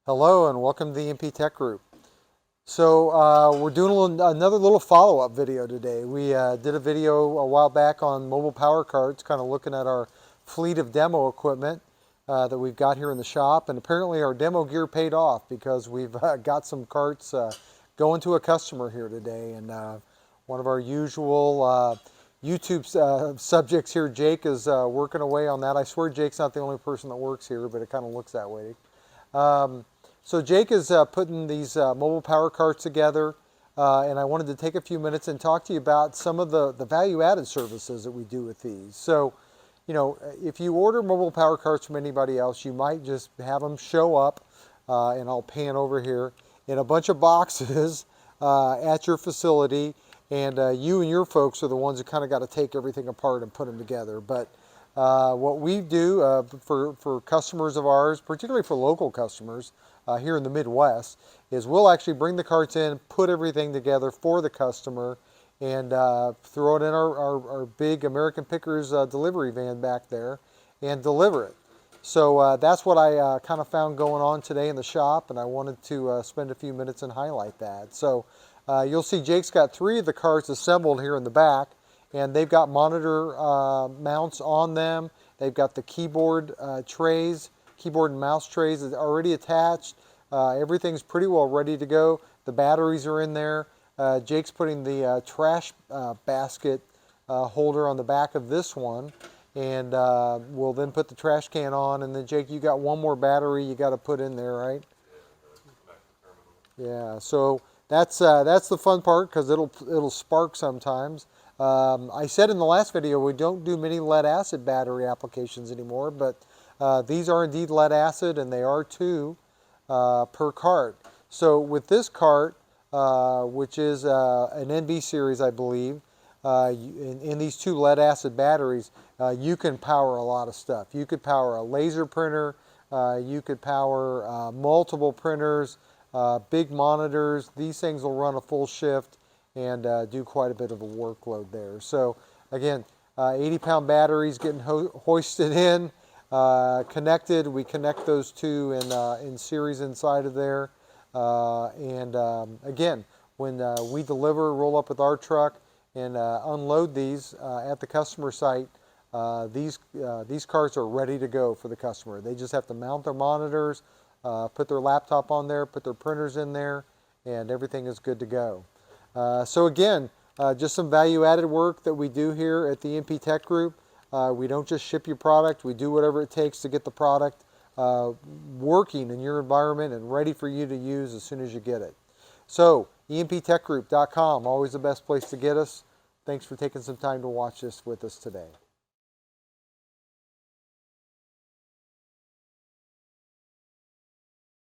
Hello and welcome to the EMP Tech Group. So we're doing another little follow-up video today. We did a video a while back on mobile power carts, kind of looking at our fleet of demo equipment that we've got here in the shop. And apparently our demo gear paid off because we've got some carts going to a customer here today. And one of our usual YouTube subjects here, Jake, is working away on that. I swear Jake's not the only person that works here, but it kind of looks that way. So Jake is putting these mobile power carts together, and I wanted to take a few minutes and talk to you about some of the value-added services that we do with these. So, you know, if you order mobile power carts from anybody else, you might just have them show up, and I'll pan over here, in a bunch of boxes at your facility, and you and your folks are the ones who kind of got to take everything apart and put them together. But what we do for customers of ours, particularly for local customers here in the Midwest, is we'll actually bring the carts in, put everything together for the customer, and throw it in our big American Pickers delivery van back there and deliver it. So that's what I kind of found going on today in the shop, and I wanted to spend a few minutes and highlight that. So you'll see Jake's got 3 of the carts assembled here in the back, and they've got monitor mounts on them. They've got the keyboard trays, keyboard and mouse trays already attached. Everything's pretty well ready to go. The batteries are in there. Jake's putting the trash basket holder on the back of this one, and we'll then put the trash can on. And then Jake, you got one more battery you got to put in there, right? Yeah. So that's the fun part, because it'll spark sometimes. I said in the last video we don't do many lead acid battery applications anymore, but these are indeed lead acid, and they are 2 per cart. So with this cart, which is an NB series, I believe, in these 2 lead acid batteries, you can power a lot of stuff. You could power a laser printer, you could power multiple printers, big monitors. These things will run a full shift and do quite a bit of a workload there. So again, 80-pound batteries getting hoisted in, connected. We connect those 2 in series inside of there. Again, when we roll up with our truck and unload these at the customer site, these carts are ready to go for the customer. They just have to mount their monitors, put their laptop on there, put their printers in there, and everything is good to go. So again, just some value-added work that we do here at the EMP Tech Group. We don't just ship you product. We do whatever it takes to get the product working in your environment and ready for you to use as soon as you get it. So, EMPTechGroup.com, always the best place to get us. Thanks for taking some time to watch this with us today.